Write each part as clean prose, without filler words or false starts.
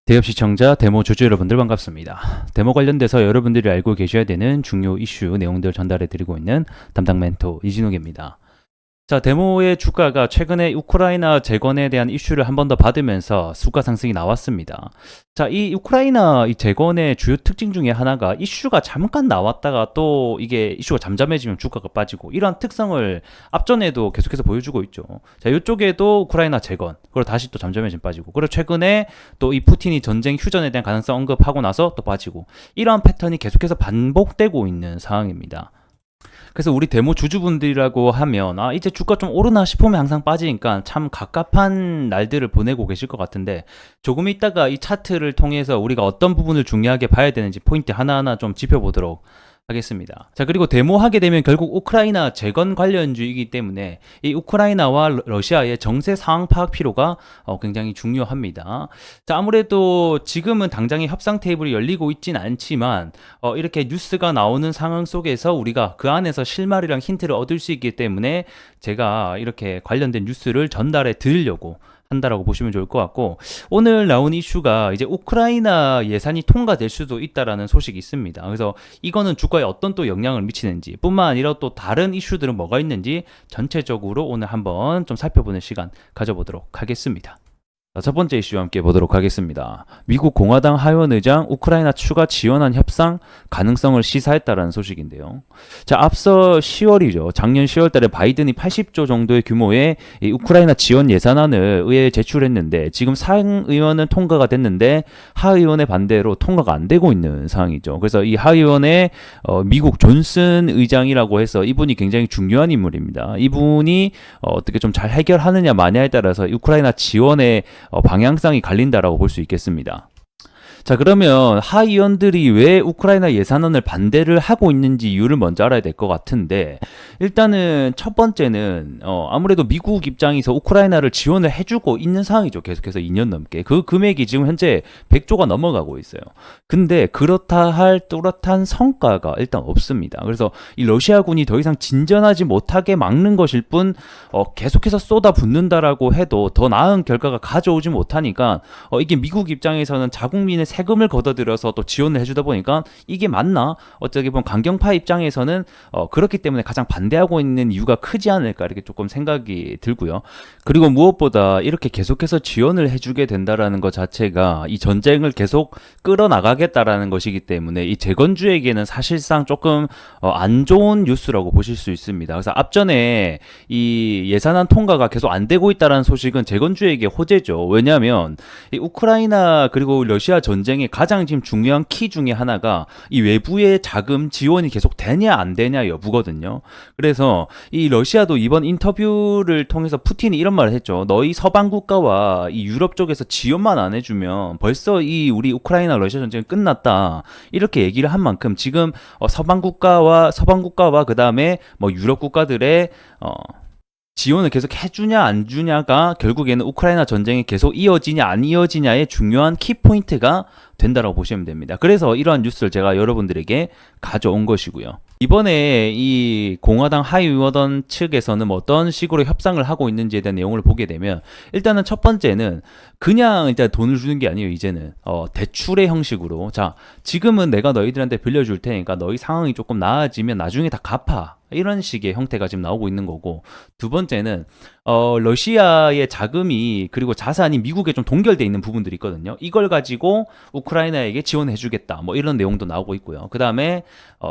대업 시청자, 데모 주주 여러분들 반갑습니다. 데모 관련돼서 여러분들이 알고 계셔야 되는 중요 이슈 내용들 전달해 드리고 있는 담당 멘토 이진욱입니다. 자, 데모의 주가가 최근에 우크라이나 재건에 대한 이슈를 한 번 더 받으면서 수가 상승이 나왔습니다. 자, 이 우크라이나 이 재건의 주요 특징 중에 하나가 이슈가 잠깐 나왔다가 또 이게 이슈가 잠잠해지면 주가가 빠지고 이러한 특성을 앞전에도 계속해서 보여주고 있죠. 자, 이쪽에도 우크라이나 재건, 그리고 다시 또 잠잠해지면 빠지고, 그리고 최근에 또 이 푸틴이 전쟁 휴전에 대한 가능성 언급하고 나서 또 빠지고, 이러한 패턴이 계속해서 반복되고 있는 상황입니다. 그래서 우리 데모 주주분들이라고 하면 이제 주가 좀 오르나 싶으면 항상 빠지니까 참 갑갑한 날들을 보내고 계실 것 같은데, 조금 있다가 이 차트를 통해서 우리가 어떤 부분을 중요하게 봐야 되는지 포인트 하나하나 좀 짚어보도록 하겠습니다. 자, 그리고 데모하게 되면 결국 우크라이나 재건 관련주이기 때문에 이 우크라이나와 러시아의 정세 상황 파악 필요가 굉장히 중요합니다. 자, 아무래도 지금은 당장의 협상 테이블이 열리고 있진 않지만 이렇게 뉴스가 나오는 상황 속에서 우리가 그 안에서 실마리랑 힌트를 얻을 수 있기 때문에 제가 이렇게 관련된 뉴스를 전달해 드리려고 한다라고 보시면 좋을 것 같고, 오늘 나온 이슈가 이제 우크라이나 예산이 통과될 수도 있다라는 소식이 있습니다. 그래서 이거는 주가에 어떤 또 영향을 미치는지 뿐만 아니라 또 다른 이슈들은 뭐가 있는지 전체적으로 오늘 한번 좀 살펴보는 시간 가져보도록 하겠습니다. 자, 첫 번째 이슈와 함께 보도록 하겠습니다. 미국 공화당 하원 의장 우크라이나 추가 지원안 협상 가능성을 시사했다라는 소식인데요. 자, 앞서 10월이죠. 작년 10월 달에 바이든이 80조 정도의 규모의 이 우크라이나 지원 예산안을 의회에 제출했는데, 지금 상의원은 통과가 됐는데 하의원의 반대로 통과가 안 되고 있는 상황이죠. 그래서 이 하의원의 미국 존슨 의장이라고 해서 이분이 굉장히 중요한 인물입니다. 이분이 어떻게 좀 잘 해결하느냐 마냐에 따라서 우크라이나 지원의 방향성이 갈린다라고 볼 수 있겠습니다. 자, 그러면 하의원들이 왜 우크라이나 예산안을 반대를 하고 있는지 이유를 먼저 알아야 될 것 같은데, 일단은 첫 번째는 아무래도 미국 입장에서 우크라이나를 지원을 해주고 있는 상황이죠. 계속해서 2년 넘게 그 금액이 지금 현재 100조가 넘어가고 있어요. 근데 그렇다 할 뚜렷한 성과가 일단 없습니다. 그래서 이 러시아군이 더 이상 진전하지 못하게 막는 것일 뿐, 계속해서 쏟아붓는다라고 해도 더 나은 결과가 가져오지 못하니까 이게 미국 입장에서는 자국민의 세금을 걷어들여서 또 지원을 해주다 보니까 이게 맞나? 어떻게 보면 강경파 입장에서는 그렇기 때문에 가장 반대하고 있는 이유가 크지 않을까, 이렇게 조금 생각이 들고요. 그리고 무엇보다 이렇게 계속해서 지원을 해주게 된다라는 것 자체가 이 전쟁을 계속 끌어나가겠다라는 것이기 때문에 이 재건주에게는 사실상 조금 안 좋은 뉴스라고 보실 수 있습니다. 그래서 앞전에 이 예산안 통과가 계속 안 되고 있다라는 소식은 재건주에게 호재죠. 왜냐하면 이 우크라이나 그리고 러시아 전쟁의 가장 지금 중요한 키 중에 하나가 이 외부의 자금 지원이 계속 되냐 안 되냐 여부거든요. 그래서 이 러시아도 이번 인터뷰를 통해서 푸틴이 이런 말을 했죠. 너희 서방 국가와 이 유럽 쪽에서 지원만 안 해주면 벌써 이 우리 우크라이나 러시아 전쟁이 끝났다, 이렇게 얘기를 한 만큼 지금 서방 국가와 그 다음에 뭐 유럽 국가들의 지원을 계속 해주냐 안 주냐가 결국에는 우크라이나 전쟁이 계속 이어지냐 안 이어지냐의 중요한 키포인트가 된다고 보시면 됩니다. 그래서 이러한 뉴스를 제가 여러분들에게 가져온 것이고요. 이번에 이 공화당 하위의원 측에서는 어떤 식으로 협상을 하고 있는지에 대한 내용을 보게 되면, 일단은 첫 번째는 그냥 일단 돈을 주는 게 아니에요. 이제는 대출의 형식으로, 자, 지금은 내가 너희들한테 빌려줄 테니까 너희 상황이 조금 나아지면 나중에 다 갚아, 이런 식의 형태가 지금 나오고 있는 거고, 두 번째는 러시아의 자금이 그리고 자산이 미국에 좀 동결돼 있는 부분들이 있거든요. 이걸 가지고 우크라이나에게 지원해주겠다, 뭐 이런 내용도 나오고 있고요. 그 다음에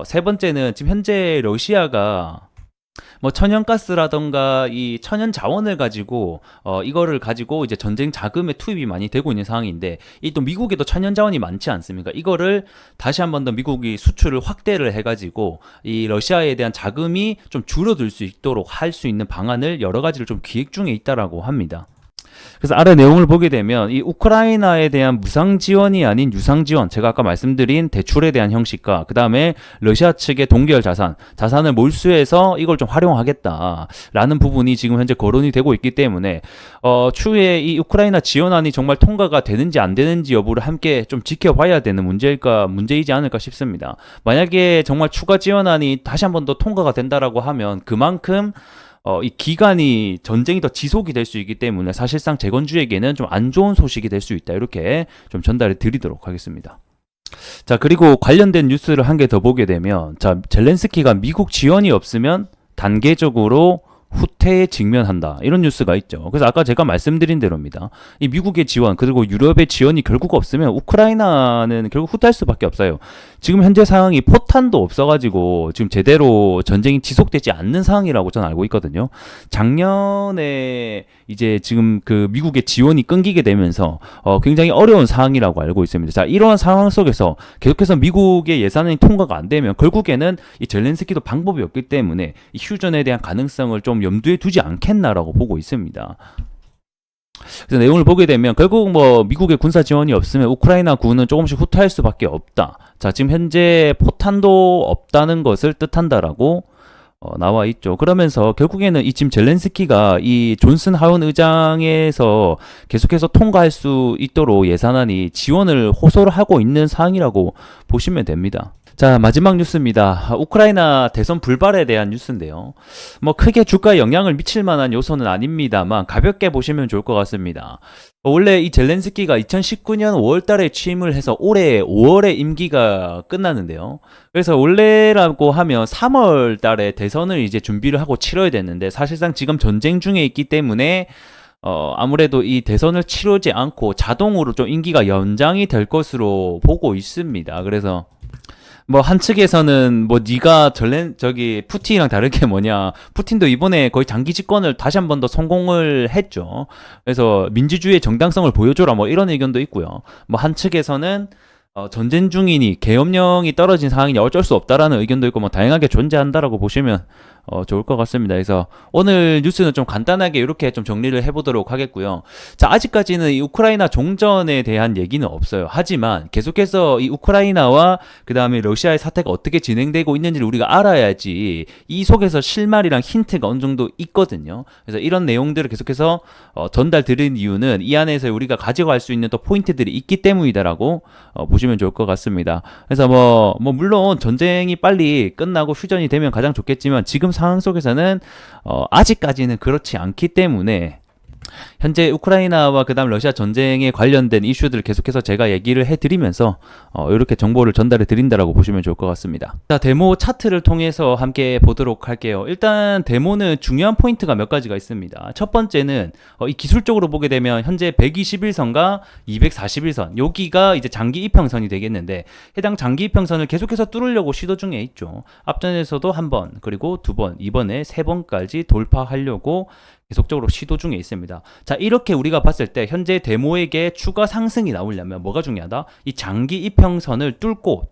세 번째는 지금 현재 러시아가 뭐 천연가스라던가 이 천연 자원을 가지고 이거를 가지고 이제 전쟁 자금에 투입이 많이 되고 있는 상황인데, 이 또 미국에도 천연 자원이 많지 않습니까? 이거를 다시 한 번 더 미국이 수출을 확대를 해가지고 이 러시아에 대한 자금이 좀 줄어들 수 있도록 할 수 있는 방안을 여러 가지를 좀 기획 중에 있다라고 합니다. 그래서 아래 내용을 보게 되면 이 우크라이나에 대한 무상 지원이 아닌 유상 지원, 제가 아까 말씀드린 대출에 대한 형식과 그 다음에 러시아 측의 동결 자산을 몰수해서 이걸 좀 활용하겠다라는 부분이 지금 현재 거론이 되고 있기 때문에 추후에 이 우크라이나 지원안이 정말 통과가 되는지 안 되는지 여부를 함께 좀 지켜봐야 되는 문제이지 않을까 싶습니다. 만약에 정말 추가 지원안이 다시 한 번 더 통과가 된다라고 하면 그만큼 이 기간이 전쟁이 더 지속이 될 수 있기 때문에 사실상 재건주에게는 좀 안 좋은 소식이 될 수 있다. 이렇게 좀 전달해 드리도록 하겠습니다. 자, 그리고 관련된 뉴스를 한 개 더 보게 되면, 자, 젤렌스키가 미국 지원이 없으면 단계적으로 후퇴에 직면한다. 이런 뉴스가 있죠. 그래서 아까 제가 말씀드린 대로입니다. 이 미국의 지원, 그리고 유럽의 지원이 결국 없으면 우크라이나는 결국 후퇴할 수밖에 없어요. 지금 현재 상황이 포탄도 없어가지고 지금 제대로 전쟁이 지속되지 않는 상황이라고 저는 알고 있거든요. 작년에 이제 지금 그 미국의 지원이 끊기게 되면서 굉장히 어려운 상황이라고 알고 있습니다. 자, 이러한 상황 속에서 계속해서 미국의 예산이 통과가 안 되면 결국에는 이 젤렌스키도 방법이 없기 때문에 이 휴전에 대한 가능성을 좀 염두에 두지 않겠나라고 보고 있습니다. 그래서 내용을 보게 되면 결국 뭐 미국의 군사 지원이 없으면 우크라이나 군은 조금씩 후퇴할 수밖에 없다. 자, 지금 현재 포탄도 없다는 것을 뜻한다라고 나와 있죠. 그러면서 결국에는 이 지금 젤렌스키가 이 존슨 하원 의장에서 계속해서 통과할 수 있도록 예산안이 지원을 호소를 하고 있는 상황이라고 보시면 됩니다. 자, 마지막 뉴스입니다. 우크라이나 대선 불발에 대한 뉴스인데요. 뭐 크게 주가에 영향을 미칠 만한 요소는 아닙니다만 가볍게 보시면 좋을 것 같습니다. 원래 이 젤렌스키가 2019년 5월 달에 취임을 해서 올해 5월에 임기가 끝났는데요. 그래서 원래라고 하면 3월 달에 대선을 이제 준비를 하고 치러야 됐는데 사실상 지금 전쟁 중에 있기 때문에 아무래도 이 대선을 치르지 않고 자동으로 좀 임기가 연장이 될 것으로 보고 있습니다. 그래서 뭐 한 측에서는 뭐 네가 저기 푸틴이랑 다르게 뭐냐, 푸틴도 이번에 거의 장기 집권을 다시 한 번 더 성공을 했죠. 그래서 민주주의의 정당성을 보여줘라 뭐 이런 의견도 있고요. 뭐 한 측에서는 전쟁 중이니 계엄령이 떨어진 상황이니 어쩔 수 없다라는 의견도 있고 뭐 다양하게 존재한다라고 보시면 좋을 것 같습니다. 그래서 오늘 뉴스는 좀 간단하게 이렇게 좀 정리를 해보도록 하겠고요. 자, 아직까지는 이 우크라이나 종전에 대한 얘기는 없어요. 하지만 계속해서 이 우크라이나와 그 다음에 러시아의 사태가 어떻게 진행되고 있는지를 우리가 알아야지 이 속에서 실마리랑 힌트가 어느 정도 있거든요. 그래서 이런 내용들을 계속해서 전달 드린 이유는 이 안에서 우리가 가져갈 수 있는 또 포인트들이 있기 때문이다라고 보시면 좋을 것 같습니다. 그래서 뭐 물론 전쟁이 빨리 끝나고 휴전이 되면 가장 좋겠지만 지금 상황 속에서는 아직까지는 그렇지 않기 때문에 현재 우크라이나와 그다음 러시아 전쟁에 관련된 이슈들을 계속해서 제가 얘기를 해드리면서 이렇게 정보를 전달해 드린다라고 보시면 좋을 것 같습니다. 자, 데모 차트를 통해서 함께 보도록 할게요. 일단 데모는 중요한 포인트가 몇 가지가 있습니다. 첫 번째는 이 기술적으로 보게 되면 현재 121선과 241선 여기가 이제 장기 이평선이 되겠는데 해당 장기 이평선을 계속해서 뚫으려고 시도 중에 있죠. 앞전에서도 한 번, 그리고 두 번, 이번에 세 번까지 돌파하려고 계속적으로 시도 중에 있습니다. 자, 이렇게 우리가 봤을 때 현재 데모에게 추가 상승이 나오려면 뭐가 중요하다? 이 장기 이평선을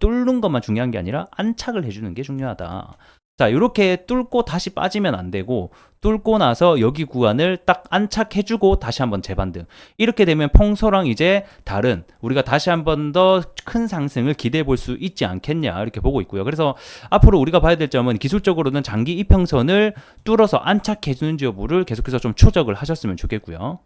뚫는 것만 중요한 게 아니라 안착을 해주는 게 중요하다. 자, 이렇게 뚫고 다시 빠지면 안 되고 뚫고 나서 여기 구간을 딱 안착해주고 다시 한번 재반등. 이렇게 되면 평소랑 이제 다른 우리가 다시 한번 더 큰 상승을 기대해 볼 수 있지 않겠냐 이렇게 보고 있고요. 그래서 앞으로 우리가 봐야 될 점은 기술적으로는 장기 이평선을 뚫어서 안착해주는지 여부를 계속해서 좀 추적을 하셨으면 좋겠고요.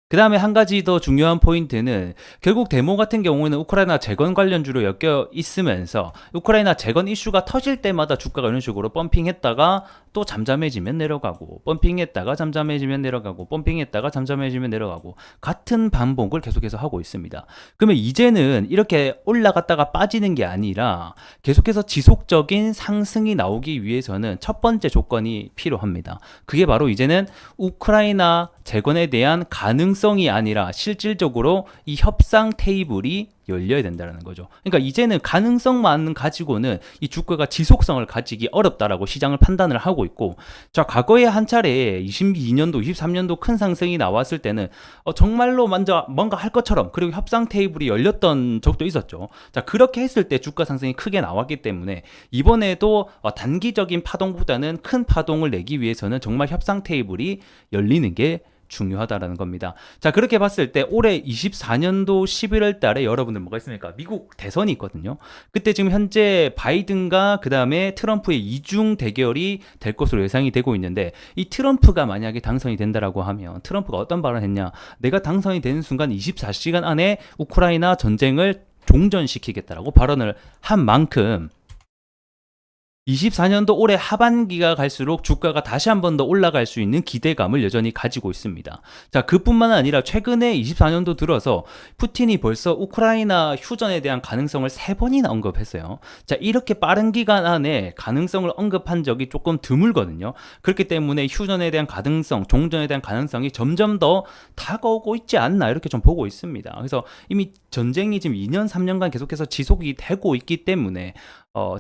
그 다음에 한 가지 더 중요한 포인트는 결국 데모 같은 경우에는 우크라이나 재건 관련주로 엮여 있으면서 우크라이나 재건 이슈가 터질 때마다 주가가 이런 식으로 펌핑했다가 또 잠잠해지면 내려가고 펌핑했다가 잠잠해지면 내려가고 펌핑했다가 잠잠해지면 내려가고 같은 반복을 계속해서 하고 있습니다. 그러면 이제는 이렇게 올라갔다가 빠지는 게 아니라 계속해서 지속적인 상승이 나오기 위해서는 첫 번째 조건이 필요합니다. 그게 바로 이제는 우크라이나 재건에 대한 가능성이 아니라 실질적으로 이 협상 테이블이 열려야 된다는 거죠. 그러니까 이제는 가능성만 가지고는 이 주가가 지속성을 가지기 어렵다라고 시장을 판단을 하고 있고, 자, 과거에 한 차례 22년도, 23년도 큰 상승이 나왔을 때는 정말로 먼저 뭔가 할 것처럼 그리고 협상 테이블이 열렸던 적도 있었죠. 자, 그렇게 했을 때 주가 상승이 크게 나왔기 때문에 이번에도 단기적인 파동보다는 큰 파동을 내기 위해서는 정말 협상 테이블이 열리는 게 중요하다라는 겁니다. 자, 그렇게 봤을 때 올해 24년도 11월 달에 여러분들 뭐가 있습니까? 미국 대선이 있거든요. 그때 지금 현재 바이든과 그 다음에 트럼프의 이중 대결이 될 것으로 예상이 되고 있는데 이 트럼프가 만약에 당선이 된다라고 하면 트럼프가 어떤 발언을 했냐? 내가 당선이 되는 순간 24시간 안에 우크라이나 전쟁을 종전시키겠다라고 발언을 한 만큼 24년도 올해 하반기가 갈수록 주가가 다시 한 번 더 올라갈 수 있는 기대감을 여전히 가지고 있습니다. 자, 그뿐만 아니라 최근에 24년도 들어서 푸틴이 벌써 우크라이나 휴전에 대한 가능성을 3번이나 언급했어요. 자, 이렇게 빠른 기간 안에 가능성을 언급한 적이 조금 드물거든요. 그렇기 때문에 휴전에 대한 가능성, 종전에 대한 가능성이 점점 더 다가오고 있지 않나 이렇게 좀 보고 있습니다. 그래서 이미 전쟁이 지금 2년, 3년간 계속해서 지속이 되고 있기 때문에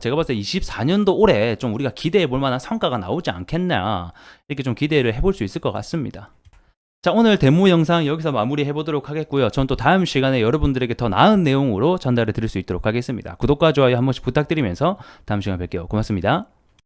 제가 봤을 때 24년도 올해 좀 우리가 기대해 볼 만한 성과가 나오지 않겠나 이렇게 좀 기대를 해볼 수 있을 것 같습니다. 자, 오늘 데모 영상 여기서 마무리해 보도록 하겠고요. 전 또 다음 시간에 여러분들에게 더 나은 내용으로 전달해 드릴 수 있도록 하겠습니다. 구독과 좋아요 한 번씩 부탁드리면서 다음 시간에 뵐게요. 고맙습니다.